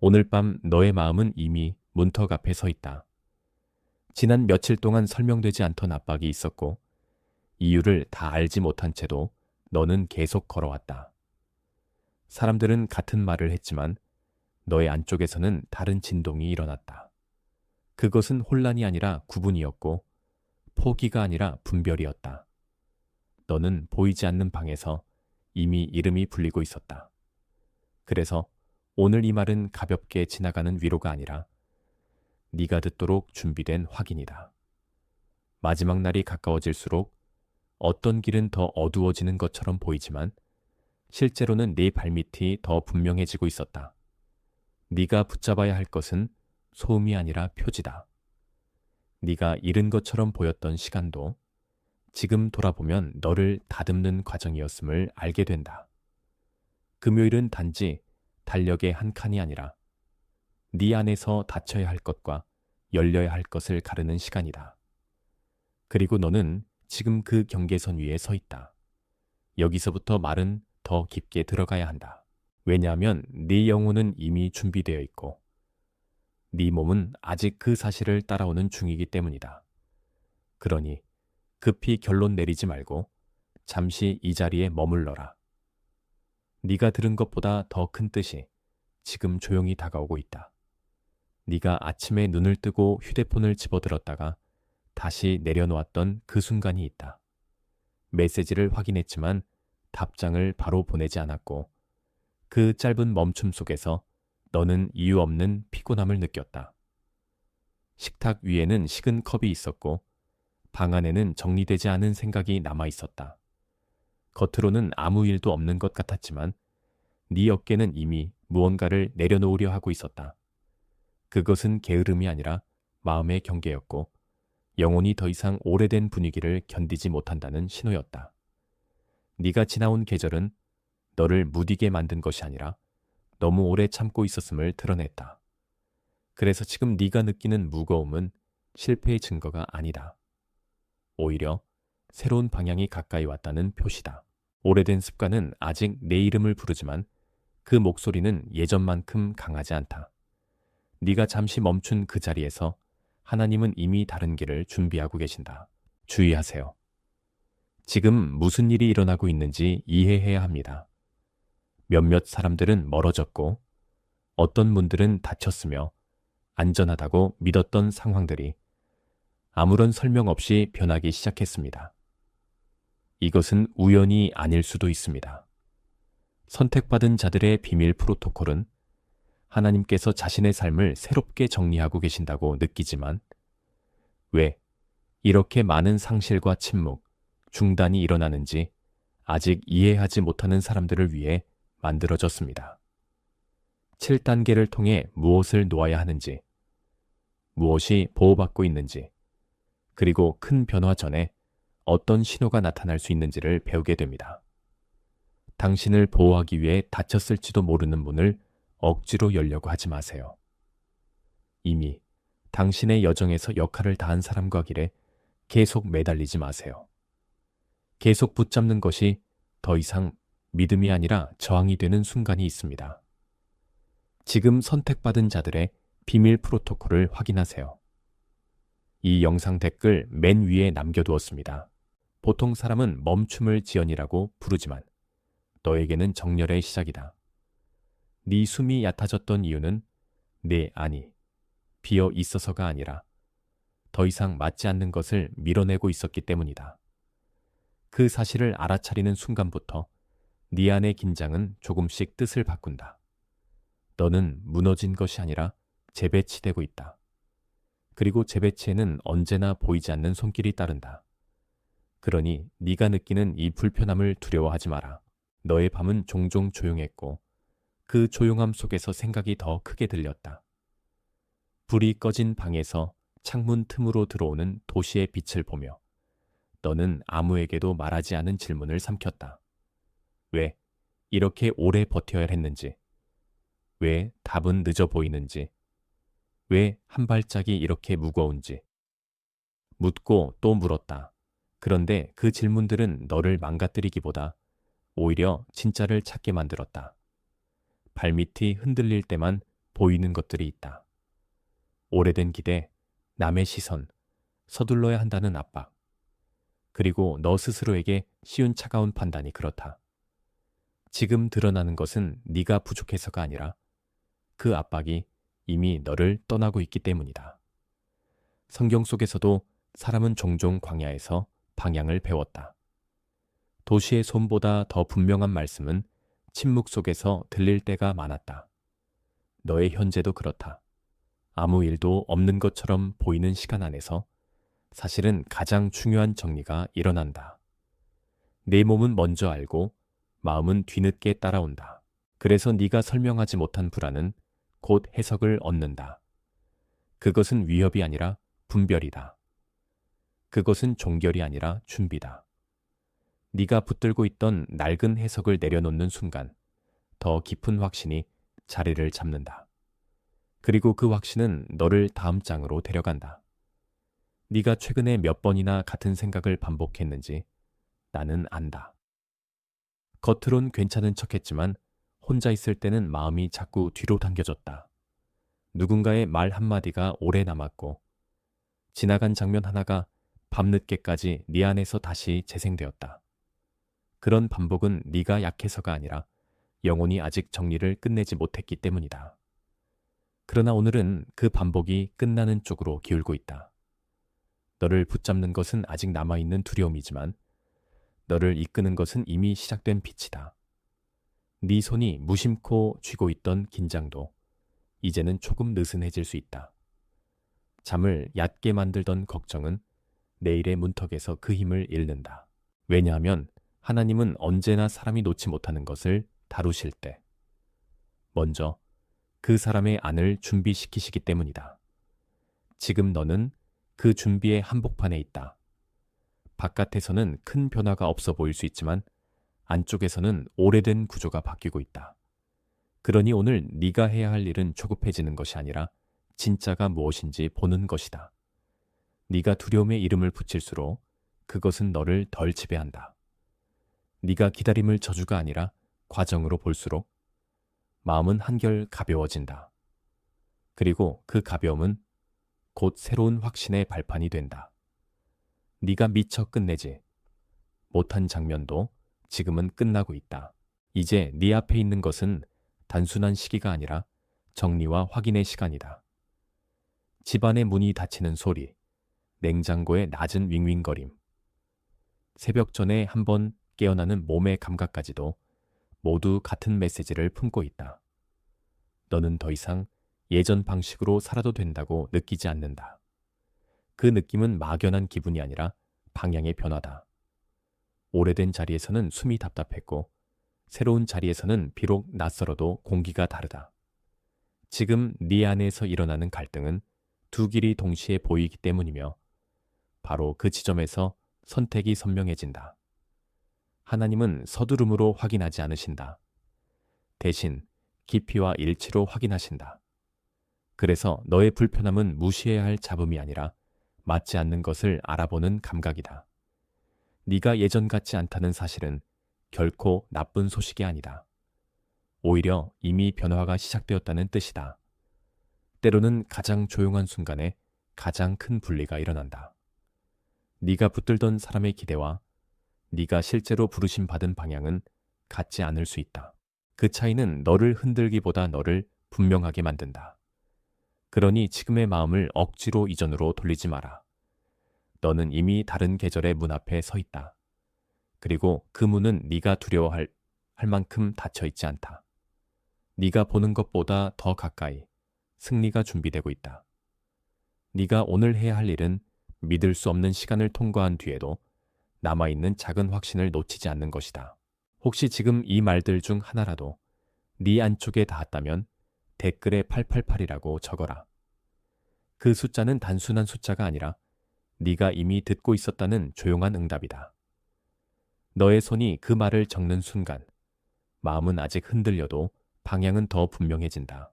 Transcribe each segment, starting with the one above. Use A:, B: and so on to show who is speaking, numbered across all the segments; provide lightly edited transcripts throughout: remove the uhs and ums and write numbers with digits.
A: 오늘 밤 너의 마음은 이미 문턱 앞에 서 있다. 지난 며칠 동안 설명되지 않던 압박이 있었고 이유를 다 알지 못한 채도 너는 계속 걸어왔다. 사람들은 같은 말을 했지만 너의 안쪽에서는 다른 진동이 일어났다. 그것은 혼란이 아니라 구분이었고 포기가 아니라 분별이었다. 너는 보이지 않는 방에서 이미 이름이 불리고 있었다. 그래서 오늘 이 말은 가볍게 지나가는 위로가 아니라 네가 듣도록 준비된 확인이다. 마지막 날이 가까워질수록 어떤 길은 더 어두워지는 것처럼 보이지만 실제로는 네 발밑이 더 분명해지고 있었다. 네가 붙잡아야 할 것은 소음이 아니라 표지다. 네가 잃은 것처럼 보였던 시간도 지금 돌아보면 너를 다듬는 과정이었음을 알게 된다. 금요일은 단지 달력의 한 칸이 아니라 네 안에서 닫혀야 할 것과 열려야 할 것을 가르는 시간이다. 그리고 너는 지금 그 경계선 위에 서 있다. 여기서부터 말은 더 깊게 들어가야 한다. 왜냐하면 네 영혼은 이미 준비되어 있고 네 몸은 아직 그 사실을 따라오는 중이기 때문이다. 그러니 급히 결론 내리지 말고 잠시 이 자리에 머물러라. 네가 들은 것보다 더 큰 뜻이 지금 조용히 다가오고 있다. 네가 아침에 눈을 뜨고 휴대폰을 집어들었다가 다시 내려놓았던 그 순간이 있다. 메시지를 확인했지만 답장을 바로 보내지 않았고 그 짧은 멈춤 속에서 너는 이유 없는 피곤함을 느꼈다. 식탁 위에는 식은 컵이 있었고 방 안에는 정리되지 않은 생각이 남아 있었다. 겉으로는 아무 일도 없는 것 같았지만 네 어깨는 이미 무언가를 내려놓으려 하고 있었다. 그것은 게으름이 아니라 마음의 경계였고 영혼이 더 이상 오래된 분위기를 견디지 못한다는 신호였다. 네가 지나온 계절은 너를 무디게 만든 것이 아니라 너무 오래 참고 있었음을 드러냈다. 그래서 지금 네가 느끼는 무거움은 실패의 증거가 아니다. 오히려 새로운 방향이 가까이 왔다는 표시다. 오래된 습관은 아직 내 이름을 부르지만 그 목소리는 예전만큼 강하지 않다. 네가 잠시 멈춘 그 자리에서 하나님은 이미 다른 길을 준비하고 계신다. 주의하세요. 지금 무슨 일이 일어나고 있는지 이해해야 합니다. 몇몇 사람들은 멀어졌고 어떤 분들은 다쳤으며 안전하다고 믿었던 상황들이 아무런 설명 없이 변하기 시작했습니다. 이것은 우연이 아닐 수도 있습니다. 선택받은 자들의 비밀 프로토콜은 하나님께서 자신의 삶을 새롭게 정리하고 계신다고 느끼지만 왜 이렇게 많은 상실과 침묵, 중단이 일어나는지 아직 이해하지 못하는 사람들을 위해 만들어졌습니다. 7단계를 통해 무엇을 놓아야 하는지, 무엇이 보호받고 있는지, 그리고 큰 변화 전에 어떤 신호가 나타날 수 있는지를 배우게 됩니다. 당신을 보호하기 위해 닫혔을지도 모르는 문을 억지로 열려고 하지 마세요. 이미 당신의 여정에서 역할을 다한 사람과 길에 계속 매달리지 마세요. 계속 붙잡는 것이 더 이상 믿음이 아니라 저항이 되는 순간이 있습니다. 지금 선택받은 자들의 비밀 프로토콜을 확인하세요. 이 영상 댓글 맨 위에 남겨두었습니다. 보통 사람은 멈춤을 지연이라고 부르지만 너에게는 정렬의 시작이다. 네 숨이 얕아졌던 이유는 내 안이 비어 있어서가 아니라 더 이상 맞지 않는 것을 밀어내고 있었기 때문이다. 그 사실을 알아차리는 순간부터 네 안의 긴장은 조금씩 뜻을 바꾼다. 너는 무너진 것이 아니라 재배치되고 있다. 그리고 재배치에는 언제나 보이지 않는 손길이 따른다. 그러니 네가 느끼는 이 불편함을 두려워하지 마라. 너의 밤은 종종 조용했고 그 조용함 속에서 생각이 더 크게 들렸다. 불이 꺼진 방에서 창문 틈으로 들어오는 도시의 빛을 보며 너는 아무에게도 말하지 않은 질문을 삼켰다. 왜 이렇게 오래 버텨야 했는지, 왜 답은 늦어 보이는지, 왜 한 발짝이 이렇게 무거운지. 묻고 또 물었다. 그런데 그 질문들은 너를 망가뜨리기보다 오히려 진짜를 찾게 만들었다. 발밑이 흔들릴 때만 보이는 것들이 있다. 오래된 기대, 남의 시선, 서둘러야 한다는 압박, 그리고 너 스스로에게 쉬운 차가운 판단이 그렇다. 지금 드러나는 것은 네가 부족해서가 아니라 그 압박이 이미 너를 떠나고 있기 때문이다. 성경 속에서도 사람은 종종 광야에서 방향을 배웠다. 도시의 소음보다 더 분명한 말씀은 침묵 속에서 들릴 때가 많았다. 너의 현재도 그렇다. 아무 일도 없는 것처럼 보이는 시간 안에서 사실은 가장 중요한 정리가 일어난다. 내 몸은 먼저 알고 마음은 뒤늦게 따라온다. 그래서 네가 설명하지 못한 불안은 곧 해석을 얻는다. 그것은 위협이 아니라 분별이다. 그것은 종결이 아니라 준비다. 네가 붙들고 있던 낡은 해석을 내려놓는 순간 더 깊은 확신이 자리를 잡는다. 그리고 그 확신은 너를 다음 장으로 데려간다. 네가 최근에 몇 번이나 같은 생각을 반복했는지 나는 안다. 겉으론 괜찮은 척했지만 혼자 있을 때는 마음이 자꾸 뒤로 당겨졌다. 누군가의 말 한마디가 오래 남았고 지나간 장면 하나가 밤늦게까지 네 안에서 다시 재생되었다. 그런 반복은 네가 약해서가 아니라 영혼이 아직 정리를 끝내지 못했기 때문이다. 그러나 오늘은 그 반복이 끝나는 쪽으로 기울고 있다. 너를 붙잡는 것은 아직 남아있는 두려움이지만 너를 이끄는 것은 이미 시작된 빛이다. 네 손이 무심코 쥐고 있던 긴장도 이제는 조금 느슨해질 수 있다. 잠을 얕게 만들던 걱정은 내일의 문턱에서 그 힘을 잃는다. 왜냐하면 하나님은 언제나 사람이 놓지 못하는 것을 다루실 때 먼저 그 사람의 안을 준비시키시기 때문이다. 지금 너는 그 준비의 한복판에 있다. 바깥에서는 큰 변화가 없어 보일 수 있지만 안쪽에서는 오래된 구조가 바뀌고 있다. 그러니 오늘 네가 해야 할 일은 조급해지는 것이 아니라 진짜가 무엇인지 보는 것이다. 네가 두려움의 이름을 붙일수록 그것은 너를 덜 지배한다. 네가 기다림을 저주가 아니라 과정으로 볼수록 마음은 한결 가벼워진다. 그리고 그 가벼움은 곧 새로운 확신의 발판이 된다. 네가 미처 끝내지 못한 장면도 지금은 끝나고 있다. 이제 네 앞에 있는 것은 단순한 시기가 아니라 정리와 확인의 시간이다. 집안의 문이 닫히는 소리, 냉장고의 낮은 윙윙거림, 새벽 전에 한번 깨어나는 몸의 감각까지도 모두 같은 메시지를 품고 있다. 너는 더 이상 예전 방식으로 살아도 된다고 느끼지 않는다. 그 느낌은 막연한 기분이 아니라 방향의 변화다. 오래된 자리에서는 숨이 답답했고 새로운 자리에서는 비록 낯설어도 공기가 다르다. 지금 네 안에서 일어나는 갈등은 두 길이 동시에 보이기 때문이며 바로 그 지점에서 선택이 선명해진다. 하나님은 서두름으로 확인하지 않으신다. 대신 깊이와 일치로 확인하신다. 그래서 너의 불편함은 무시해야 할 잡음이 아니라 맞지 않는 것을 알아보는 감각이다. 네가 예전 같지 않다는 사실은 결코 나쁜 소식이 아니다. 오히려 이미 변화가 시작되었다는 뜻이다. 때로는 가장 조용한 순간에 가장 큰 분리가 일어난다. 네가 붙들던 사람의 기대와 네가 실제로 부르심 받은 방향은 같지 않을 수 있다. 그 차이는 너를 흔들기보다 너를 분명하게 만든다. 그러니 지금의 마음을 억지로 이전으로 돌리지 마라. 너는 이미 다른 계절의 문 앞에 서 있다. 그리고 그 문은 네가 두려워할 만큼 닫혀 있지 않다. 네가 보는 것보다 더 가까이 승리가 준비되고 있다. 네가 오늘 해야 할 일은 믿을 수 없는 시간을 통과한 뒤에도 남아있는 작은 확신을 놓치지 않는 것이다. 혹시 지금 이 말들 중 하나라도 네 안쪽에 닿았다면 댓글에 888이라고 적어라. 그 숫자는 단순한 숫자가 아니라 네가 이미 듣고 있었다는 조용한 응답이다. 너의 손이 그 말을 적는 순간 마음은 아직 흔들려도 방향은 더 분명해진다.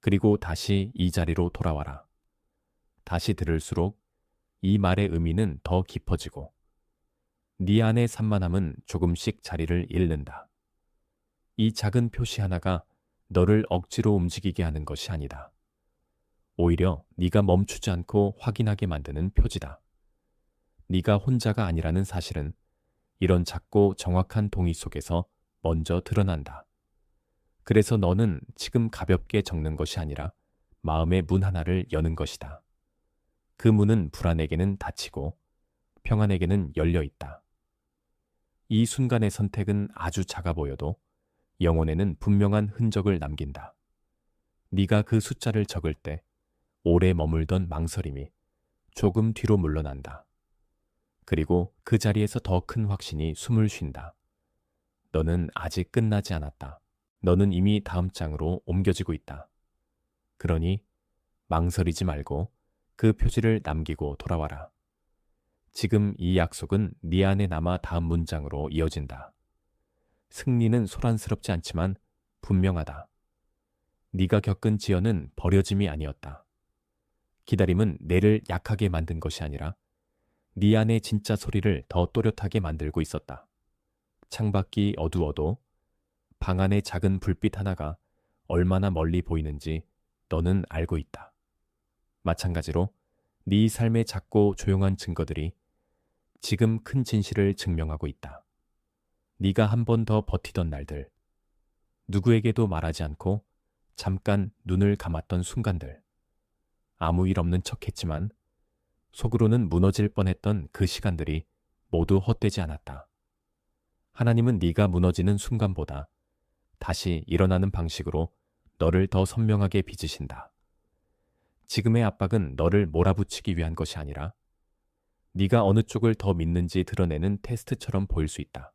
A: 그리고 다시 이 자리로 돌아와라. 다시 들을수록 이 말의 의미는 더 깊어지고 네 안의 산만함은 조금씩 자리를 잃는다. 이 작은 표시 하나가 너를 억지로 움직이게 하는 것이 아니다. 오히려 네가 멈추지 않고 확인하게 만드는 표지다. 네가 혼자가 아니라는 사실은 이런 작고 정확한 동의 속에서 먼저 드러난다. 그래서 너는 지금 가볍게 적는 것이 아니라 마음의 문 하나를 여는 것이다. 그 문은 불안에게는 닫히고 평안에게는 열려 있다. 이 순간의 선택은 아주 작아 보여도 영혼에는 분명한 흔적을 남긴다. 네가 그 숫자를 적을 때 오래 머물던 망설임이 조금 뒤로 물러난다. 그리고 그 자리에서 더 큰 확신이 숨을 쉰다. 너는 아직 끝나지 않았다. 너는 이미 다음 장으로 옮겨지고 있다. 그러니 망설이지 말고 그 표지를 남기고 돌아와라. 지금 이 약속은 네 안에 남아 다음 문장으로 이어진다. 승리는 소란스럽지 않지만 분명하다. 네가 겪은 지연은 버려짐이 아니었다. 기다림은 내를 약하게 만든 것이 아니라 네 안의 진짜 소리를 더 또렷하게 만들고 있었다. 창밖이 어두워도 방 안의 작은 불빛 하나가 얼마나 멀리 보이는지 너는 알고 있다. 마찬가지로 네 삶의 작고 조용한 증거들이 지금 큰 진실을 증명하고 있다. 네가 한 번 더 버티던 날들, 누구에게도 말하지 않고 잠깐 눈을 감았던 순간들, 아무 일 없는 척했지만 속으로는 무너질 뻔했던 그 시간들이 모두 헛되지 않았다. 하나님은 네가 무너지는 순간보다 다시 일어나는 방식으로 너를 더 선명하게 빚으신다. 지금의 압박은 너를 몰아붙이기 위한 것이 아니라 네가 어느 쪽을 더 믿는지 드러내는 테스트처럼 보일 수 있다.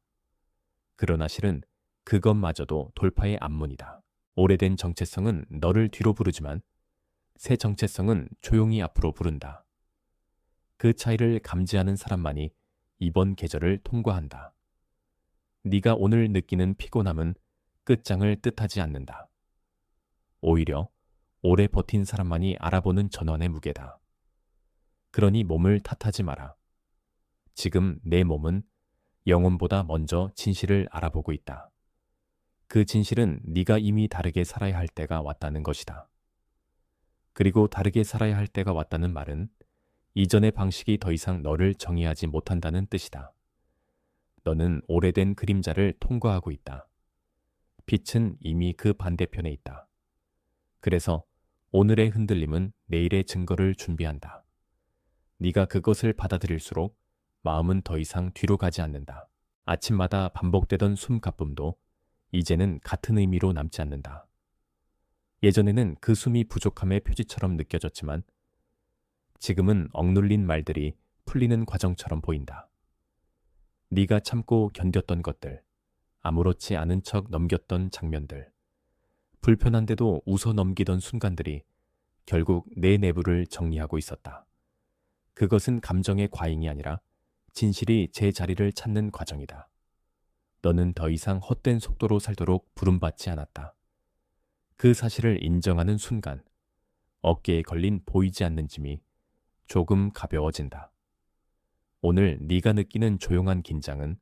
A: 그러나 실은 그것마저도 돌파의 앞문이다. 오래된 정체성은 너를 뒤로 부르지만 새 정체성은 조용히 앞으로 부른다. 그 차이를 감지하는 사람만이 이번 계절을 통과한다. 네가 오늘 느끼는 피곤함은 끝장을 뜻하지 않는다. 오히려 오래 버틴 사람만이 알아보는 전환의 무게다. 그러니 몸을 탓하지 마라. 지금 내 몸은 영혼보다 먼저 진실을 알아보고 있다. 그 진실은 네가 이미 다르게 살아야 할 때가 왔다는 것이다. 그리고 다르게 살아야 할 때가 왔다는 말은 이전의 방식이 더 이상 너를 정의하지 못한다는 뜻이다. 너는 오래된 그림자를 통과하고 있다. 빛은 이미 그 반대편에 있다. 그래서 오늘의 흔들림은 내일의 증거를 준비한다. 네가 그것을 받아들일수록 마음은 더 이상 뒤로 가지 않는다. 아침마다 반복되던 숨가쁨도 이제는 같은 의미로 남지 않는다. 예전에는 그 숨이 부족함의 표지처럼 느껴졌지만 지금은 억눌린 말들이 풀리는 과정처럼 보인다. 네가 참고 견뎠던 것들, 아무렇지 않은 척 넘겼던 장면들, 불편한데도 웃어 넘기던 순간들이 결국 내 내부를 정리하고 있었다. 그것은 감정의 과잉이 아니라 진실이 제 자리를 찾는 과정이다. 너는 더 이상 헛된 속도로 살도록 부름받지 않았다. 그 사실을 인정하는 순간 어깨에 걸린 보이지 않는 짐이 조금 가벼워진다. 오늘 네가 느끼는 조용한 긴장은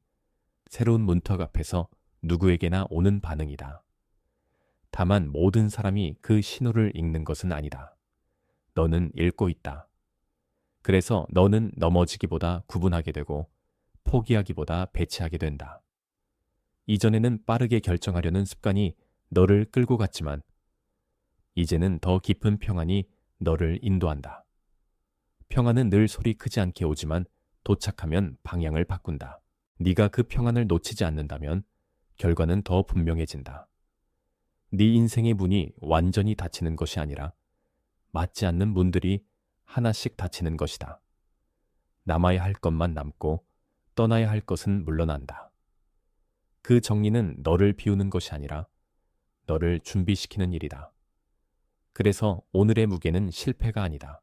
A: 새로운 문턱 앞에서 누구에게나 오는 반응이다. 다만 모든 사람이 그 신호를 읽는 것은 아니다. 너는 읽고 있다. 그래서 너는 넘어지기보다 구분하게 되고 포기하기보다 배치하게 된다. 이전에는 빠르게 결정하려는 습관이 너를 끌고 갔지만 이제는 더 깊은 평안이 너를 인도한다. 평안은 늘 소리 크지 않게 오지만 도착하면 방향을 바꾼다. 네가 그 평안을 놓치지 않는다면 결과는 더 분명해진다. 네 인생의 문이 완전히 닫히는 것이 아니라 맞지 않는 문들이 하나씩 닫히는 것이다. 남아야 할 것만 남고 떠나야 할 것은 물러난다. 그 정리는 너를 비우는 것이 아니라 너를 준비시키는 일이다. 그래서 오늘의 무게는 실패가 아니다.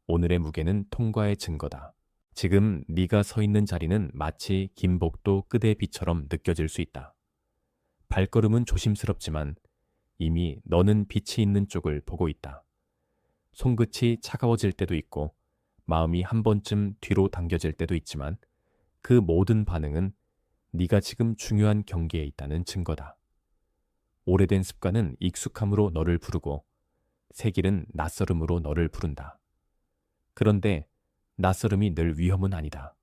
A: 오늘의 무게는 통과의 증거다. 지금 네가 서 있는 자리는 마치 긴 복도 끝의 빛처럼 느껴질 수 있다. 발걸음은 조심스럽지만 이미 너는 빛이 있는 쪽을 보고 있다. 손끝이 차가워질 때도 있고 마음이 한 번쯤 뒤로 당겨질 때도 있지만 그 모든 반응은 네가 지금 중요한 경계에 있다는 증거다. 오래된 습관은 익숙함으로 너를 부르고 새 길은 낯설음으로 너를 부른다. 그런데 낯설음이 늘 위험은 아니다.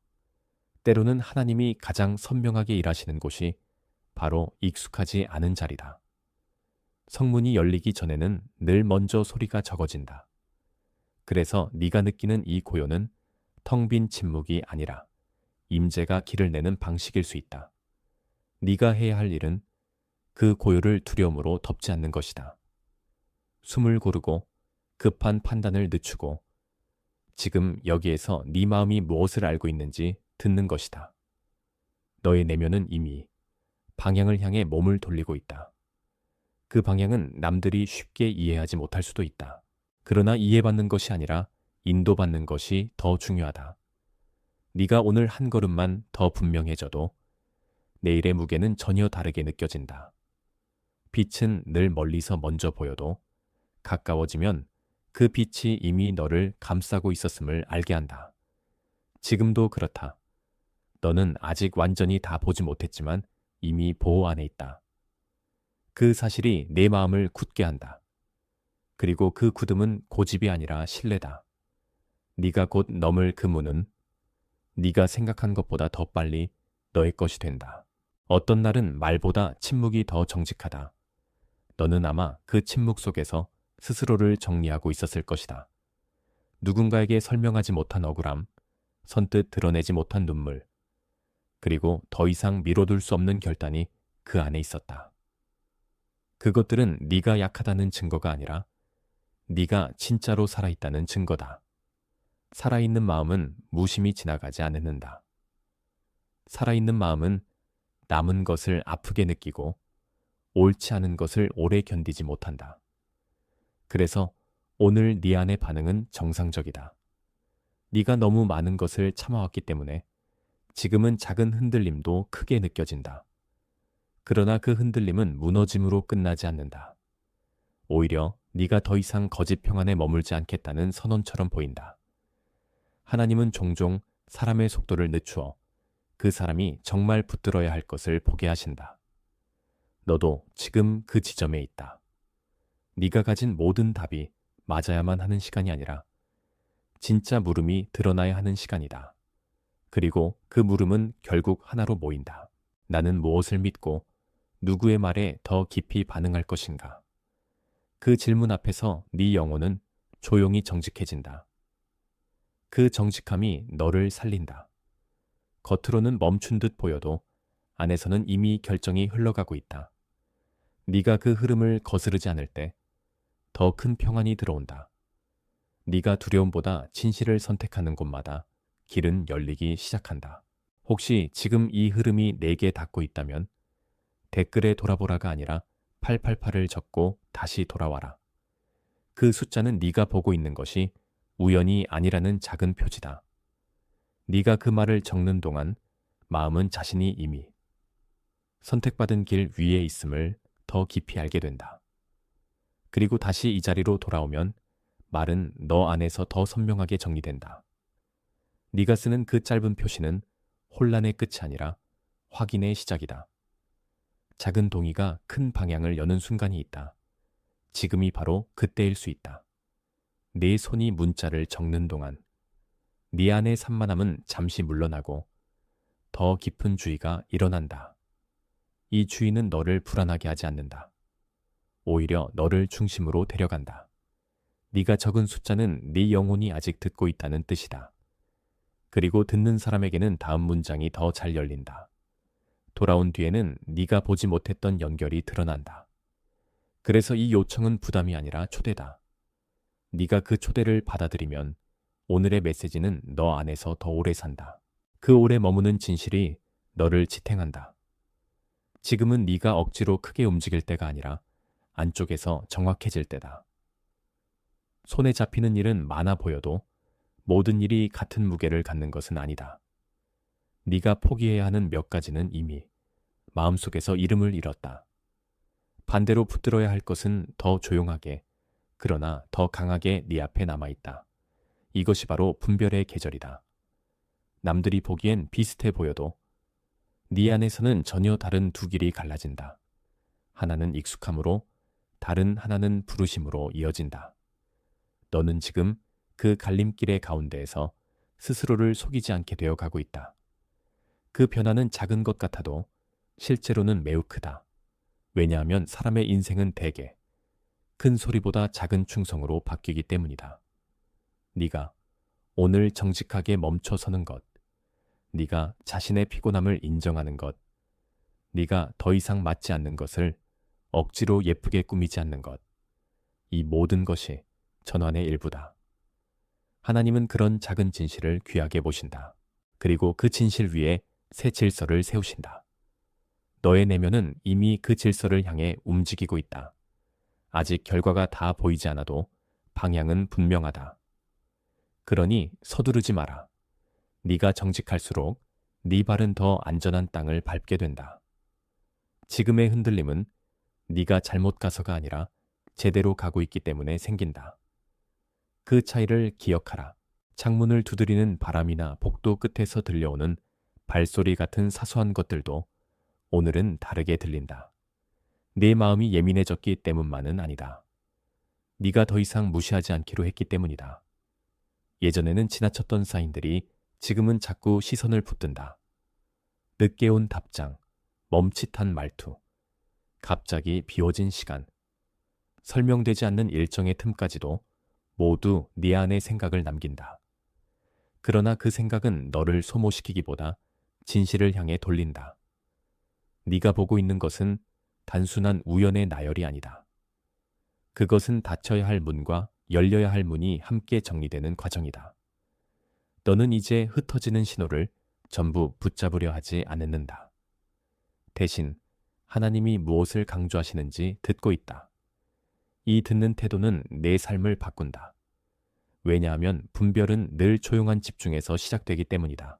A: 때로는 하나님이 가장 선명하게 일하시는 곳이 바로 익숙하지 않은 자리다. 성문이 열리기 전에는 늘 먼저 소리가 적어진다. 그래서 네가 느끼는 이 고요는 텅 빈 침묵이 아니라 임재가 길을 내는 방식일 수 있다. 네가 해야 할 일은 그 고요를 두려움으로 덮지 않는 것이다. 숨을 고르고 급한 판단을 늦추고 지금 여기에서 네 마음이 무엇을 알고 있는지 듣는 것이다. 너의 내면은 이미 방향을 향해 몸을 돌리고 있다. 그 방향은 남들이 쉽게 이해하지 못할 수도 있다. 그러나 이해받는 것이 아니라 인도받는 것이 더 중요하다. 네가 오늘 한 걸음만 더 분명해져도 내일의 무게는 전혀 다르게 느껴진다. 빛은 늘 멀리서 먼저 보여도 가까워지면 그 빛이 이미 너를 감싸고 있었음을 알게 한다. 지금도 그렇다. 너는 아직 완전히 다 보지 못했지만 이미 보호 안에 있다. 그 사실이 내 마음을 굳게 한다. 그리고 그 굳음은 고집이 아니라 신뢰다. 네가 곧 넘을 그 문은 네가 생각한 것보다 더 빨리 너의 것이 된다. 어떤 날은 말보다 침묵이 더 정직하다. 너는 아마 그 침묵 속에서 스스로를 정리하고 있었을 것이다. 누군가에게 설명하지 못한 억울함, 선뜻 드러내지 못한 눈물, 그리고 더 이상 미뤄둘 수 없는 결단이 그 안에 있었다. 그것들은 네가 약하다는 증거가 아니라 네가 진짜로 살아있다는 증거다. 살아있는 마음은 무심히 지나가지 않는다. 살아있는 마음은 남은 것을 아프게 느끼고 옳지 않은 것을 오래 견디지 못한다. 그래서 오늘 네 안의 반응은 정상적이다. 네가 너무 많은 것을 참아왔기 때문에 지금은 작은 흔들림도 크게 느껴진다. 그러나 그 흔들림은 무너짐으로 끝나지 않는다. 오히려 네가 더 이상 거짓 평안에 머물지 않겠다는 선언처럼 보인다. 하나님은 종종 사람의 속도를 늦추어 그 사람이 정말 붙들어야 할 것을 보게 하신다. 너도 지금 그 지점에 있다. 네가 가진 모든 답이 맞아야만 하는 시간이 아니라 진짜 물음이 드러나야 하는 시간이다. 그리고 그 물음은 결국 하나로 모인다. 나는 무엇을 믿고 누구의 말에 더 깊이 반응할 것인가? 그 질문 앞에서 네 영혼은 조용히 정직해진다. 그 정직함이 너를 살린다. 겉으로는 멈춘 듯 보여도 안에서는 이미 결정이 흘러가고 있다. 네가 그 흐름을 거스르지 않을 때 더 큰 평안이 들어온다. 네가 두려움보다 진실을 선택하는 곳마다 길은 열리기 시작한다. 혹시 지금 이 흐름이 내게 닿고 있다면 댓글에 돌아보라가 아니라 888을 적고 다시 돌아와라. 그 숫자는 네가 보고 있는 것이 우연이 아니라는 작은 표지다. 네가 그 말을 적는 동안 마음은 자신이 이미 선택받은 길 위에 있음을 더 깊이 알게 된다. 그리고 다시 이 자리로 돌아오면 말은 너 안에서 더 선명하게 정리된다. 네가 쓰는 그 짧은 표시는 혼란의 끝이 아니라 확인의 시작이다. 작은 동이가 큰 방향을 여는 순간이 있다. 지금이 바로 그때일 수 있다. 내 손이 문자를 적는 동안 네 안의 산만함은 잠시 물러나고 더 깊은 주의가 일어난다. 이 주의는 너를 불안하게 하지 않는다. 오히려 너를 중심으로 데려간다. 네가 적은 숫자는 네 영혼이 아직 듣고 있다는 뜻이다. 그리고 듣는 사람에게는 다음 문장이 더 잘 열린다. 돌아온 뒤에는 네가 보지 못했던 연결이 드러난다. 그래서 이 요청은 부담이 아니라 초대다. 네가 그 초대를 받아들이면 오늘의 메시지는 너 안에서 더 오래 산다. 그 오래 머무는 진실이 너를 지탱한다. 지금은 네가 억지로 크게 움직일 때가 아니라 안쪽에서 정확해질 때다. 손에 잡히는 일은 많아 보여도 모든 일이 같은 무게를 갖는 것은 아니다. 네가 포기해야 하는 몇 가지는 이미 마음속에서 이름을 잃었다. 반대로 붙들어야 할 것은 더 조용하게, 그러나 더 강하게 네 앞에 남아있다. 이것이 바로 분별의 계절이다. 남들이 보기엔 비슷해 보여도 네 안에서는 전혀 다른 두 길이 갈라진다. 하나는 익숙함으로 다른 하나는 부르심으로 이어진다. 너는 지금 그 갈림길의 가운데에서 스스로를 속이지 않게 되어 가고 있다. 그 변화는 작은 것 같아도 실제로는 매우 크다. 왜냐하면 사람의 인생은 대개 큰 소리보다 작은 충성으로 바뀌기 때문이다. 네가 오늘 정직하게 멈춰 서는 것, 네가 자신의 피곤함을 인정하는 것, 네가 더 이상 맞지 않는 것을 억지로 예쁘게 꾸미지 않는 것, 이 모든 것이 전환의 일부다. 하나님은 그런 작은 진실을 귀하게 보신다. 그리고 그 진실 위에 새 질서를 세우신다. 너의 내면은 이미 그 질서를 향해 움직이고 있다. 아직 결과가 다 보이지 않아도 방향은 분명하다. 그러니 서두르지 마라. 네가 정직할수록 네 발은 더 안전한 땅을 밟게 된다. 지금의 흔들림은 네가 잘못 가서가 아니라 제대로 가고 있기 때문에 생긴다. 그 차이를 기억하라. 창문을 두드리는 바람이나 복도 끝에서 들려오는 발소리 같은 사소한 것들도 오늘은 다르게 들린다. 네 마음이 예민해졌기 때문만은 아니다. 네가 더 이상 무시하지 않기로 했기 때문이다. 예전에는 지나쳤던 사인들이 지금은 자꾸 시선을 붙든다. 늦게 온 답장, 멈칫한 말투, 갑자기 비워진 시간, 설명되지 않는 일정의 틈까지도 모두 네 안에 생각을 남긴다. 그러나 그 생각은 너를 소모시키기보다 진실을 향해 돌린다. 네가 보고 있는 것은 단순한 우연의 나열이 아니다. 그것은 닫혀야 할 문과 열려야 할 문이 함께 정리되는 과정이다. 너는 이제 흩어지는 신호를 전부 붙잡으려 하지 않는다. 대신 하나님이 무엇을 강조하시는지 듣고 있다. 이 듣는 태도는 내 삶을 바꾼다. 왜냐하면 분별은 늘 조용한 집중에서 시작되기 때문이다.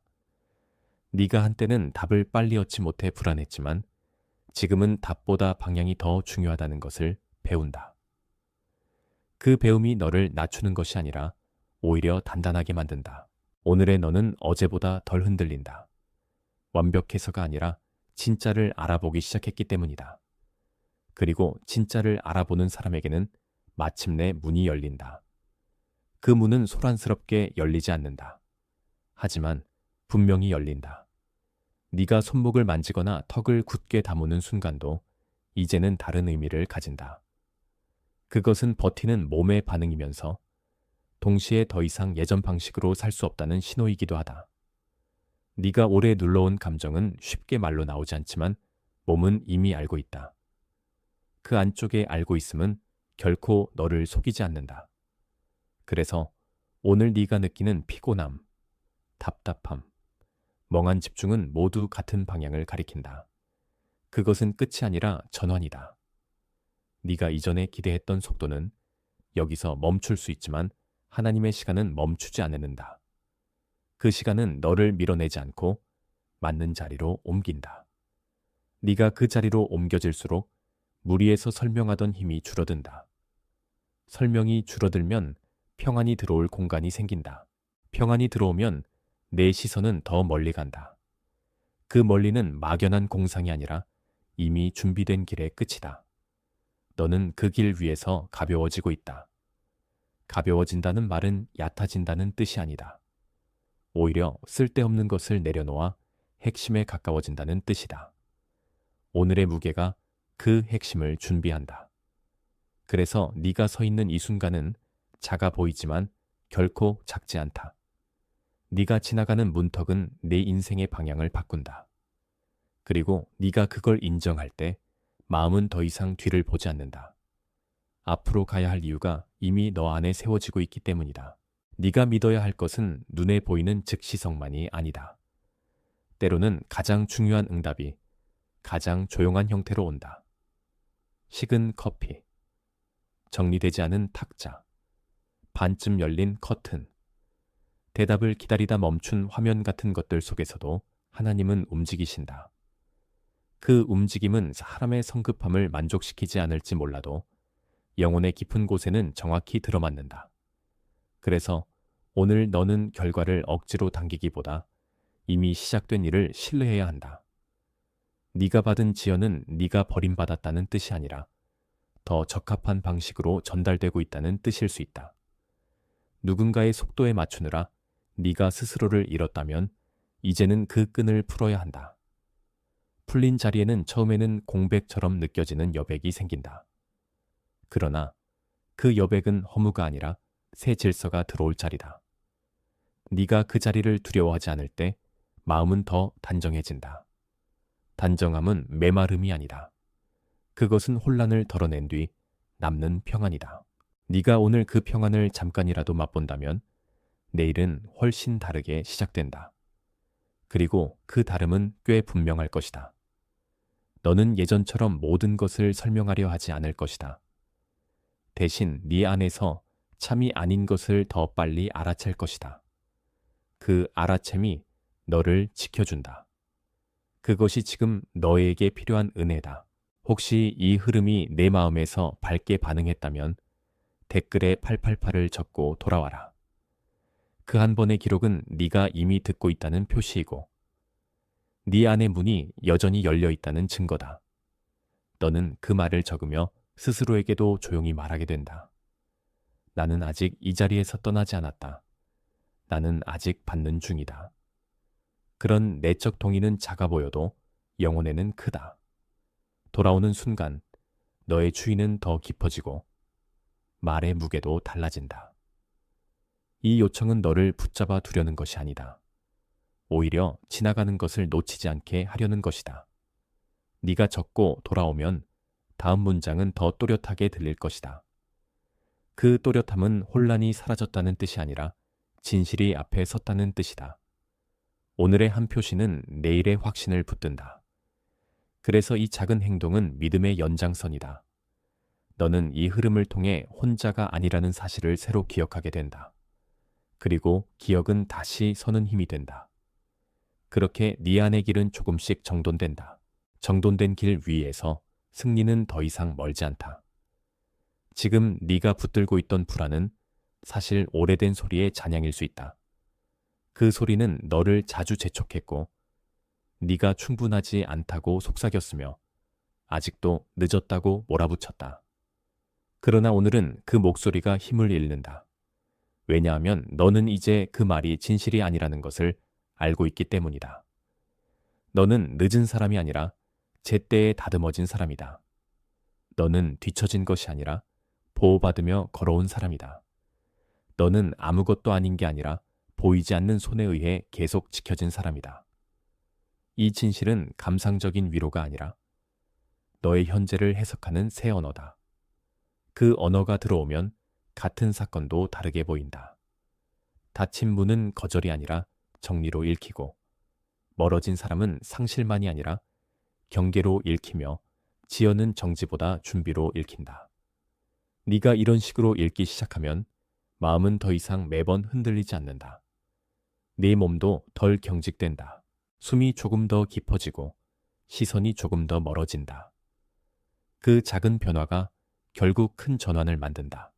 A: 네가 한때는 답을 빨리 얻지 못해 불안했지만 지금은 답보다 방향이 더 중요하다는 것을 배운다. 그 배움이 너를 낮추는 것이 아니라 오히려 단단하게 만든다. 오늘의 너는 어제보다 덜 흔들린다. 완벽해서가 아니라 진짜를 알아보기 시작했기 때문이다. 그리고 진짜를 알아보는 사람에게는 마침내 문이 열린다. 그 문은 소란스럽게 열리지 않는다. 하지만 분명히 열린다. 네가 손목을 만지거나 턱을 굳게 다무는 순간도 이제는 다른 의미를 가진다. 그것은 버티는 몸의 반응이면서 동시에 더 이상 예전 방식으로 살 수 없다는 신호이기도 하다. 네가 오래 눌러온 감정은 쉽게 말로 나오지 않지만 몸은 이미 알고 있다. 그 안쪽에 알고 있음은 결코 너를 속이지 않는다. 그래서 오늘 네가 느끼는 피곤함, 답답함, 멍한 집중은 모두 같은 방향을 가리킨다. 그것은 끝이 아니라 전환이다. 네가 이전에 기대했던 속도는 여기서 멈출 수 있지만 하나님의 시간은 멈추지 않는다. 그 시간은 너를 밀어내지 않고 맞는 자리로 옮긴다. 네가 그 자리로 옮겨질수록 무리에서 설명하던 힘이 줄어든다. 설명이 줄어들면 평안이 들어올 공간이 생긴다. 평안이 들어오면 내 시선은 더 멀리 간다. 그 멀리는 막연한 공상이 아니라 이미 준비된 길의 끝이다. 너는 그 길 위에서 가벼워지고 있다. 가벼워진다는 말은 얕아진다는 뜻이 아니다. 오히려 쓸데없는 것을 내려놓아 핵심에 가까워진다는 뜻이다. 오늘의 무게가 그 핵심을 준비한다. 그래서 네가 서 있는 이 순간은 작아 보이지만 결코 작지 않다. 네가 지나가는 문턱은 내 인생의 방향을 바꾼다. 그리고 네가 그걸 인정할 때 마음은 더 이상 뒤를 보지 않는다. 앞으로 가야 할 이유가 이미 너 안에 세워지고 있기 때문이다. 네가 믿어야 할 것은 눈에 보이는 즉시성만이 아니다. 때로는 가장 중요한 응답이 가장 조용한 형태로 온다. 식은 커피, 정리되지 않은 탁자, 반쯤 열린 커튼, 대답을 기다리다 멈춘 화면 같은 것들 속에서도 하나님은 움직이신다. 그 움직임은 사람의 성급함을 만족시키지 않을지 몰라도 영혼의 깊은 곳에는 정확히 들어맞는다. 그래서 오늘 너는 결과를 억지로 당기기보다 이미 시작된 일을 신뢰해야 한다. 네가 받은 지연은 네가 버림받았다는 뜻이 아니라 더 적합한 방식으로 전달되고 있다는 뜻일 수 있다. 누군가의 속도에 맞추느라 네가 스스로를 잃었다면 이제는 그 끈을 풀어야 한다. 풀린 자리에는 처음에는 공백처럼 느껴지는 여백이 생긴다. 그러나 그 여백은 허무가 아니라 새 질서가 들어올 자리다. 네가 그 자리를 두려워하지 않을 때 마음은 더 단정해진다. 단정함은 메마름이 아니다. 그것은 혼란을 덜어낸 뒤 남는 평안이다. 네가 오늘 그 평안을 잠깐이라도 맛본다면 내일은 훨씬 다르게 시작된다. 그리고 그 다름은 꽤 분명할 것이다. 너는 예전처럼 모든 것을 설명하려 하지 않을 것이다. 대신 네 안에서 참이 아닌 것을 더 빨리 알아챌 것이다. 그 알아챔이 너를 지켜준다. 그것이 지금 너에게 필요한 은혜다. 혹시 이 흐름이 내 마음에서 밝게 반응했다면 댓글에 888을 적고 돌아와라. 그 한 번의 기록은 네가 이미 듣고 있다는 표시이고 네 안의 문이 여전히 열려 있다는 증거다. 너는 그 말을 적으며 스스로에게도 조용히 말하게 된다. 나는 아직 이 자리에서 떠나지 않았다. 나는 아직 받는 중이다. 그런 내적 동의는 작아 보여도 영혼에는 크다. 돌아오는 순간 너의 추위는 더 깊어지고 말의 무게도 달라진다. 이 요청은 너를 붙잡아 두려는 것이 아니다. 오히려 지나가는 것을 놓치지 않게 하려는 것이다. 네가 적고 돌아오면 다음 문장은 더 또렷하게 들릴 것이다. 그 또렷함은 혼란이 사라졌다는 뜻이 아니라 진실이 앞에 섰다는 뜻이다. 오늘의 한 표시는 내일의 확신을 붙든다. 그래서 이 작은 행동은 믿음의 연장선이다. 너는 이 흐름을 통해 혼자가 아니라는 사실을 새로 기억하게 된다. 그리고 기억은 다시 서는 힘이 된다. 그렇게 네 안의 길은 조금씩 정돈된다. 정돈된 길 위에서 승리는 더 이상 멀지 않다. 지금 네가 붙들고 있던 불안은 사실 오래된 소리의 잔향일 수 있다. 그 소리는 너를 자주 재촉했고 네가 충분하지 않다고 속삭였으며 아직도 늦었다고 몰아붙였다. 그러나 오늘은 그 목소리가 힘을 잃는다. 왜냐하면 너는 이제 그 말이 진실이 아니라는 것을 알고 있기 때문이다. 너는 늦은 사람이 아니라 제때에 다듬어진 사람이다. 너는 뒤처진 것이 아니라 보호받으며 걸어온 사람이다. 너는 아무것도 아닌 게 아니라 보이지 않는 손에 의해 계속 지켜진 사람이다. 이 진실은 감상적인 위로가 아니라 너의 현재를 해석하는 새 언어다. 그 언어가 들어오면 같은 사건도 다르게 보인다. 닫힌 문은 거절이 아니라 정리로 읽히고 멀어진 사람은 상실만이 아니라 경계로 읽히며 지연은 정지보다 준비로 읽힌다. 네가 이런 식으로 읽기 시작하면 마음은 더 이상 매번 흔들리지 않는다. 네 몸도 덜 경직된다. 숨이 조금 더 깊어지고 시선이 조금 더 멀어진다. 그 작은 변화가 결국 큰 전환을 만든다.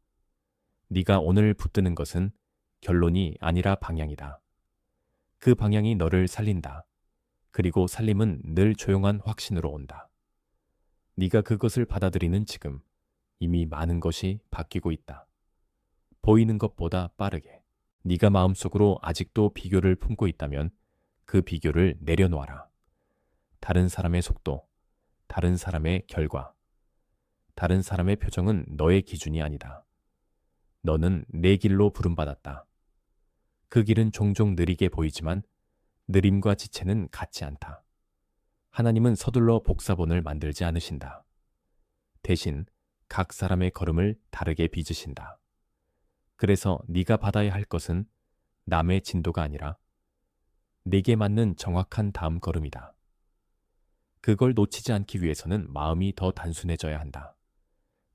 A: 네가 오늘 붙드는 것은 결론이 아니라 방향이다. 그 방향이 너를 살린다. 그리고 살림은 늘 조용한 확신으로 온다. 네가 그것을 받아들이는 지금 이미 많은 것이 바뀌고 있다. 보이는 것보다 빠르게. 네가 마음속으로 아직도 비교를 품고 있다면 그 비교를 내려놓아라. 다른 사람의 속도, 다른 사람의 결과, 다른 사람의 표정은 너의 기준이 아니다. 너는 내 길로 부름받았다. 그 길은 종종 느리게 보이지만 느림과 지체는 같지 않다. 하나님은 서둘러 복사본을 만들지 않으신다. 대신 각 사람의 걸음을 다르게 빚으신다. 그래서 네가 받아야 할 것은 남의 진도가 아니라 내게 맞는 정확한 다음 걸음이다. 그걸 놓치지 않기 위해서는 마음이 더 단순해져야 한다.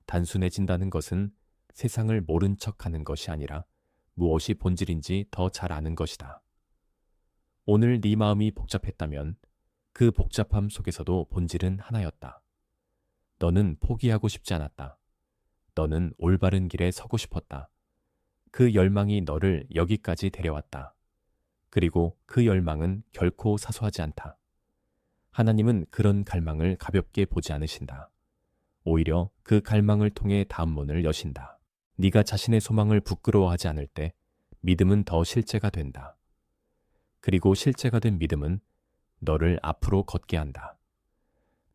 A: 단순해진다는 것은 세상을 모른 척하는 것이 아니라 무엇이 본질인지 더 잘 아는 것이다. 오늘 네 마음이 복잡했다면 그 복잡함 속에서도 본질은 하나였다. 너는 포기하고 싶지 않았다. 너는 올바른 길에 서고 싶었다. 그 열망이 너를 여기까지 데려왔다. 그리고 그 열망은 결코 사소하지 않다. 하나님은 그런 갈망을 가볍게 보지 않으신다. 오히려 그 갈망을 통해 다음 문을 여신다. 네가 자신의 소망을 부끄러워하지 않을 때 믿음은 더 실제가 된다. 그리고 실제가 된 믿음은 너를 앞으로 걷게 한다.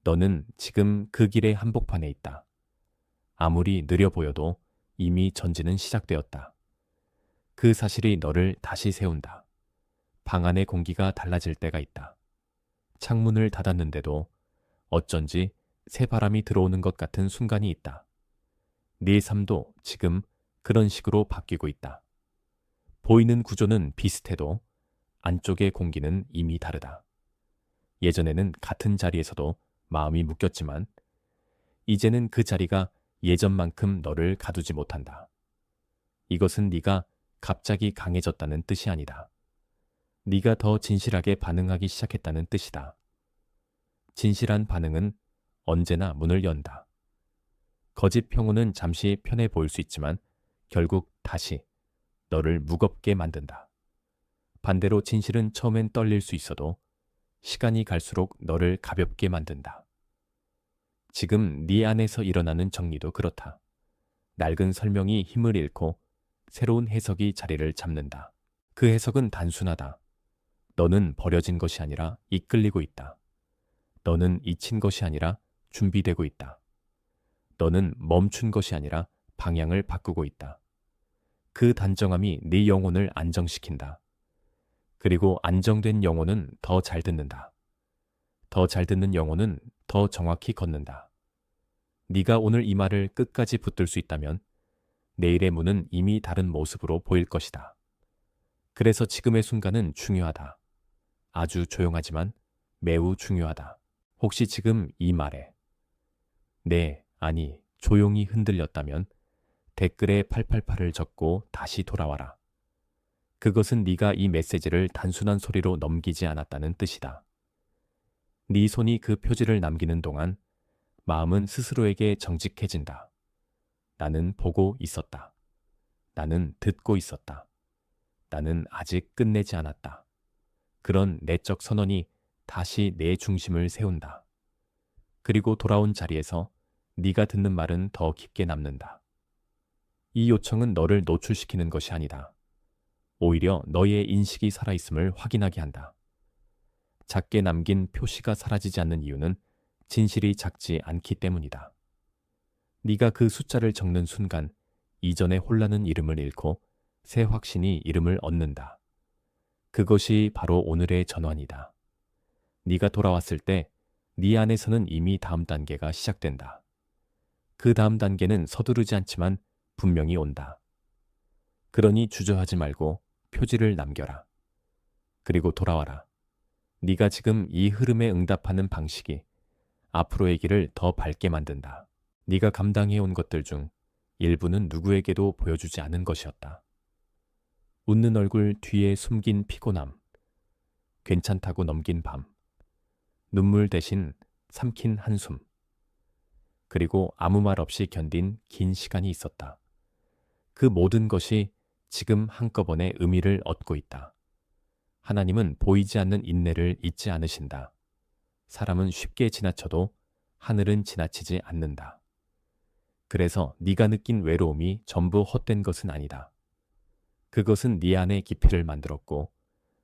A: 너는 지금 그 길의 한복판에 있다. 아무리 느려 보여도 이미 전진은 시작되었다. 그 사실이 너를 다시 세운다. 방 안의 공기가 달라질 때가 있다. 창문을 닫았는데도 어쩐지 새바람이 들어오는 것 같은 순간이 있다. 네 삶도 지금 그런 식으로 바뀌고 있다. 보이는 구조는 비슷해도 안쪽의 공기는 이미 다르다. 예전에는 같은 자리에서도 마음이 묶였지만 이제는 그 자리가 예전만큼 너를 가두지 못한다. 이것은 네가 갑자기 강해졌다는 뜻이 아니다. 네가 더 진실하게 반응하기 시작했다는 뜻이다. 진실한 반응은 언제나 문을 연다. 거짓 평온은 잠시 편해 보일 수 있지만 결국 다시 너를 무겁게 만든다. 반대로 진실은 처음엔 떨릴 수 있어도 시간이 갈수록 너를 가볍게 만든다. 지금 네 안에서 일어나는 정리도 그렇다. 낡은 설명이 힘을 잃고 새로운 해석이 자리를 잡는다. 그 해석은 단순하다. 너는 버려진 것이 아니라 이끌리고 있다. 너는 잊힌 것이 아니라 준비되고 있다. 너는 멈춘 것이 아니라 방향을 바꾸고 있다. 그 단정함이 네 영혼을 안정시킨다. 그리고 안정된 영혼은 더 잘 듣는다. 더 잘 듣는 영혼은 더 정확히 걷는다. 네가 오늘 이 말을 끝까지 붙들 수 있다면 내일의 문은 이미 다른 모습으로 보일 것이다. 그래서 지금의 순간은 중요하다. 아주 조용하지만 매우 중요하다. 혹시 지금 이 말에 네, 아니, 조용히 흔들렸다면 댓글에 888을 적고 다시 돌아와라. 그것은 네가 이 메시지를 단순한 소리로 넘기지 않았다는 뜻이다. 네 손이 그 표지를 남기는 동안 마음은 스스로에게 정직해진다. 나는 보고 있었다. 나는 듣고 있었다. 나는 아직 끝내지 않았다. 그런 내적 선언이 다시 내 중심을 세운다. 그리고 돌아온 자리에서 네가 듣는 말은 더 깊게 남는다. 이 요청은 너를 노출시키는 것이 아니다. 오히려 너의 인식이 살아있음을 확인하게 한다. 작게 남긴 표시가 사라지지 않는 이유는 진실이 작지 않기 때문이다. 네가 그 숫자를 적는 순간 이전의 혼란은 이름을 잃고 새 확신이 이름을 얻는다. 그것이 바로 오늘의 전환이다. 네가 돌아왔을 때 네 안에서는 이미 다음 단계가 시작된다. 그 다음 단계는 서두르지 않지만 분명히 온다. 그러니 주저하지 말고 표지를 남겨라. 그리고 돌아와라. 네가 지금 이 흐름에 응답하는 방식이 앞으로의 길을 더 밝게 만든다. 네가 감당해온 것들 중 일부는 누구에게도 보여주지 않은 것이었다. 웃는 얼굴 뒤에 숨긴 피곤함, 괜찮다고 넘긴 밤, 눈물 대신 삼킨 한숨, 그리고 아무 말 없이 견딘 긴 시간이 있었다. 그 모든 것이 지금 한꺼번에 의미를 얻고 있다. 하나님은 보이지 않는 인내를 잊지 않으신다. 사람은 쉽게 지나쳐도 하늘은 지나치지 않는다. 그래서 네가 느낀 외로움이 전부 헛된 것은 아니다. 그것은 네 안의 깊이를 만들었고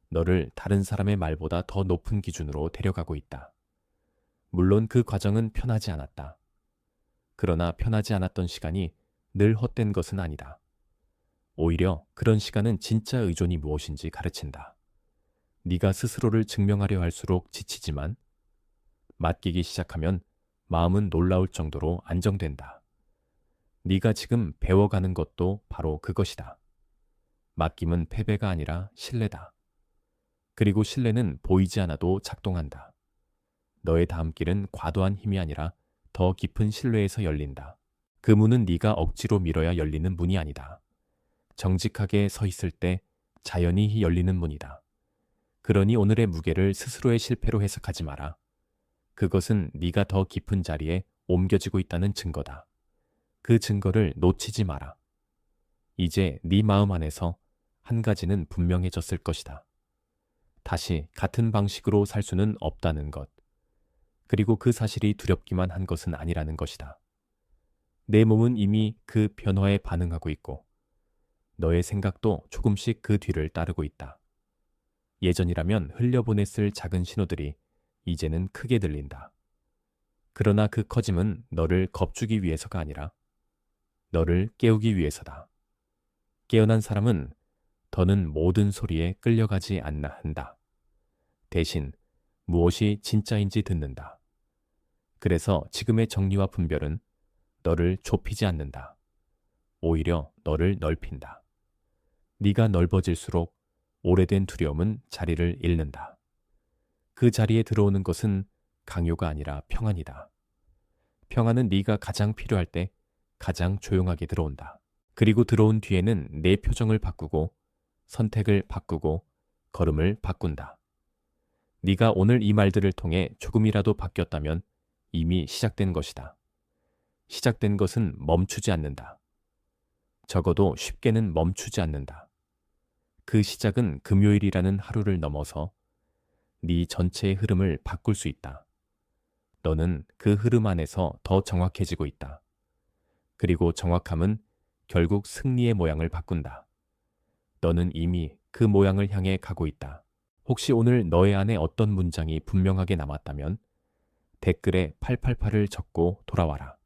A: 너를 다른 사람의 말보다 더 높은 기준으로 데려가고 있다. 물론 그 과정은 편하지 않았다. 그러나 편하지 않았던 시간이 늘 헛된 것은 아니다. 오히려 그런 시간은 진짜 의존이 무엇인지 가르친다. 네가 스스로를 증명하려 할수록 지치지만 맡기기 시작하면 마음은 놀라울 정도로 안정된다. 네가 지금 배워가는 것도 바로 그것이다. 맡김은 패배가 아니라 신뢰다. 그리고 신뢰는 보이지 않아도 작동한다. 너의 다음 길은 과도한 힘이 아니라 더 깊은 신뢰에서 열린다. 그 문은 네가 억지로 밀어야 열리는 문이 아니다. 정직하게 서 있을 때 자연히 열리는 문이다. 그러니 오늘의 무게를 스스로의 실패로 해석하지 마라. 그것은 네가 더 깊은 자리에 옮겨지고 있다는 증거다. 그 증거를 놓치지 마라. 이제 네 마음 안에서 한 가지는 분명해졌을 것이다. 다시 같은 방식으로 살 수는 없다는 것. 그리고 그 사실이 두렵기만 한 것은 아니라는 것이다. 내 몸은 이미 그 변화에 반응하고 있고 너의 생각도 조금씩 그 뒤를 따르고 있다. 예전이라면 흘려보냈을 작은 신호들이 이제는 크게 들린다. 그러나 그 커짐은 너를 겁주기 위해서가 아니라 너를 깨우기 위해서다. 깨어난 사람은 더는 모든 소리에 끌려가지 않나 한다. 대신 무엇이 진짜인지 듣는다. 그래서 지금의 정리와 분별은 너를 좁히지 않는다. 오히려 너를 넓힌다. 네가 넓어질수록 오래된 두려움은 자리를 잃는다. 그 자리에 들어오는 것은 강요가 아니라 평안이다. 평안은 네가 가장 필요할 때 가장 조용하게 들어온다. 그리고 들어온 뒤에는 내 표정을 바꾸고 선택을 바꾸고 걸음을 바꾼다. 네가 오늘 이 말들을 통해 조금이라도 바뀌었다면 이미 시작된 것이다. 시작된 것은 멈추지 않는다. 적어도 쉽게는 멈추지 않는다. 그 시작은 금요일이라는 하루를 넘어서 네 전체의 흐름을 바꿀 수 있다. 너는 그 흐름 안에서 더 정확해지고 있다. 그리고 정확함은 결국 승리의 모양을 바꾼다. 너는 이미 그 모양을 향해 가고 있다. 혹시 오늘 너의 안에 어떤 문장이 분명하게 남았다면 댓글에 888을 적고 돌아와라.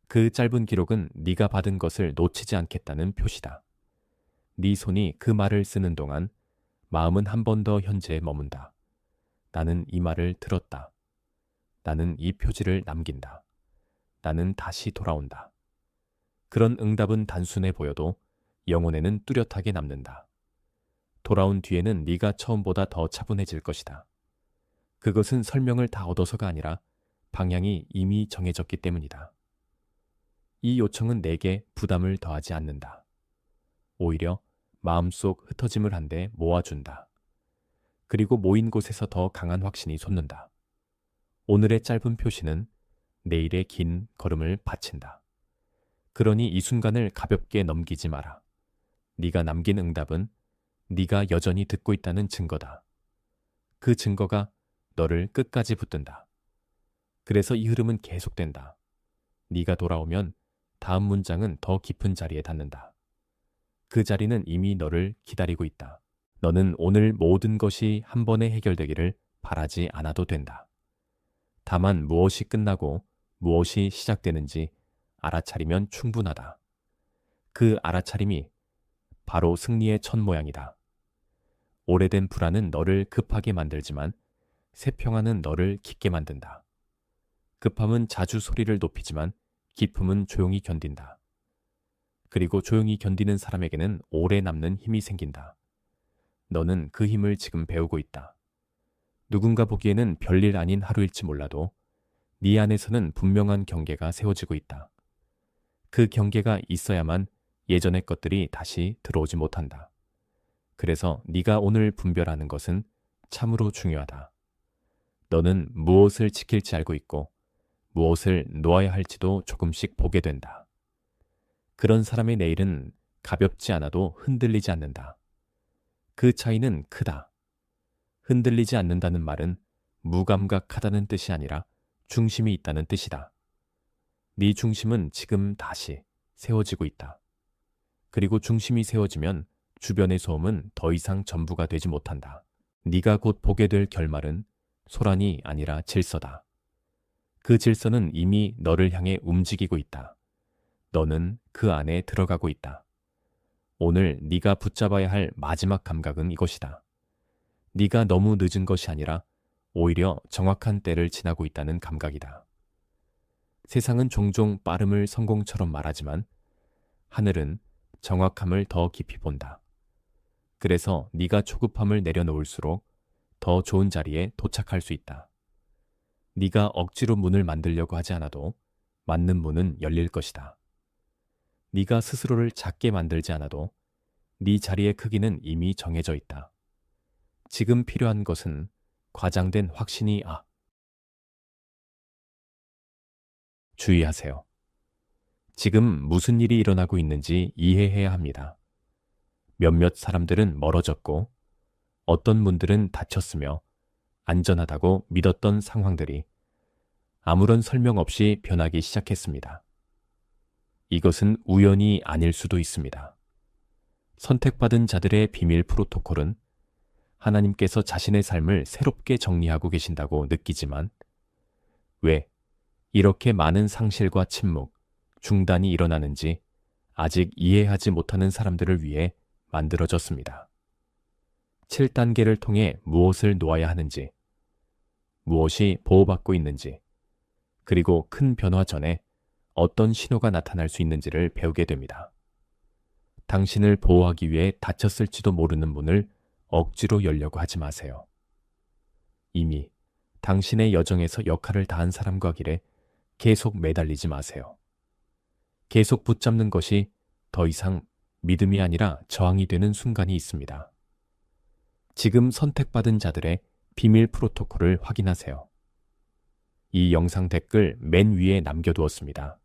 A: 그 짧은 기록은 네가 받은 것을 놓치지 않겠다는 표시다. 네 손이 그 말을 쓰는 동안 마음은 한 번 더 현재에 머문다. 나는 이 말을 들었다. 나는 이 표지를 남긴다. 나는 다시 돌아온다. 그런 응답은 단순해 보여도 영혼에는 뚜렷하게 남는다. 돌아온 뒤에는 네가 처음보다 더 차분해질 것이다. 그것은 설명을 다 얻어서가 아니라 방향이 이미 정해졌기 때문이다. 이 요청은 내게 부담을 더하지 않는다. 오히려 마음속 흩어짐을 한데 모아준다. 그리고 모인 곳에서 더 강한 확신이 솟는다. 오늘의 짧은 표시는 내일의 긴 걸음을 바친다. 그러니 이 순간을 가볍게 넘기지 마라. 네가 남긴 응답은 네가 여전히 듣고 있다는 증거다. 그 증거가 너를 끝까지 붙든다. 그래서 이 흐름은 계속된다. 네가 돌아오면 다음 문장은 더 깊은 자리에 닿는다. 그 자리는 이미 너를 기다리고 있다. 너는 오늘 모든 것이 한 번에 해결되기를 바라지 않아도 된다. 다만 무엇이 끝나고 무엇이 시작되는지 알아차리면 충분하다. 그 알아차림이 바로 승리의 첫 모양이다. 오래된 불안은 너를 급하게 만들지만 새 평안은 너를 깊게 만든다. 급함은 자주 소리를 높이지만 기쁨은 조용히 견딘다. 그리고 조용히 견디는 사람에게는 오래 남는 힘이 생긴다. 너는 그 힘을 지금 배우고 있다. 누군가 보기에는 별일 아닌 하루일지 몰라도 네 안에서는 분명한 경계가 세워지고 있다. 그 경계가 있어야만 예전의 것들이 다시 들어오지 못한다. 그래서 네가 오늘 분별하는 것은 참으로 중요하다. 너는 무엇을 지킬지 알고 있고 무엇을 놓아야 할지도 조금씩 보게 된다. 그런 사람의 내일은 가볍지 않아도 흔들리지 않는다. 그 차이는 크다. 흔들리지 않는다는 말은 무감각하다는 뜻이 아니라 중심이 있다는 뜻이다. 네 중심은 지금 다시 세워지고 있다. 그리고 중심이 세워지면 주변의 소음은 더 이상 전부가 되지 못한다. 네가 곧 보게 될 결말은 소란이 아니라 질서다. 그 질서는 이미 너를 향해 움직이고 있다. 너는 그 안에 들어가고 있다. 오늘 네가 붙잡아야 할 마지막 감각은 이것이다. 네가 너무 늦은 것이 아니라 오히려 정확한 때를 지나고 있다는 감각이다. 세상은 종종 빠름을 성공처럼 말하지만 하늘은 정확함을 더 깊이 본다. 그래서 네가 초급함을 내려놓을수록 더 좋은 자리에 도착할 수 있다. 네가 억지로 문을 만들려고 하지 않아도 맞는 문은 열릴 것이다. 네가 스스로를 작게 만들지 않아도 네 자리의 크기는 이미 정해져 있다. 지금 필요한 것은 과장된 확신이 주의하세요. 지금 무슨 일이 일어나고 있는지 이해해야 합니다. 몇몇 사람들은 멀어졌고 어떤 분들은 다쳤으며 안전하다고 믿었던 상황들이 아무런 설명 없이 변하기 시작했습니다. 이것은 우연이 아닐 수도 있습니다. 선택받은 자들의 비밀 프로토콜은 하나님께서 자신의 삶을 새롭게 정리하고 계신다고 느끼지만 왜 이렇게 많은 상실과 침묵, 중단이 일어나는지 아직 이해하지 못하는 사람들을 위해 만들어졌습니다. 7단계를 통해 무엇을 놓아야 하는지, 무엇이 보호받고 있는지, 그리고 큰 변화 전에 어떤 신호가 나타날 수 있는지를 배우게 됩니다. 당신을 보호하기 위해 닫혔을지도 모르는 문을 억지로 열려고 하지 마세요. 이미 당신의 여정에서 역할을 다한 사람과 길에 계속 매달리지 마세요. 계속 붙잡는 것이 더 이상 믿음이 아니라 저항이 되는 순간이 있습니다. 지금 선택받은 자들의 비밀 프로토콜을 확인하세요. 이 영상 댓글 맨 위에 남겨두었습니다.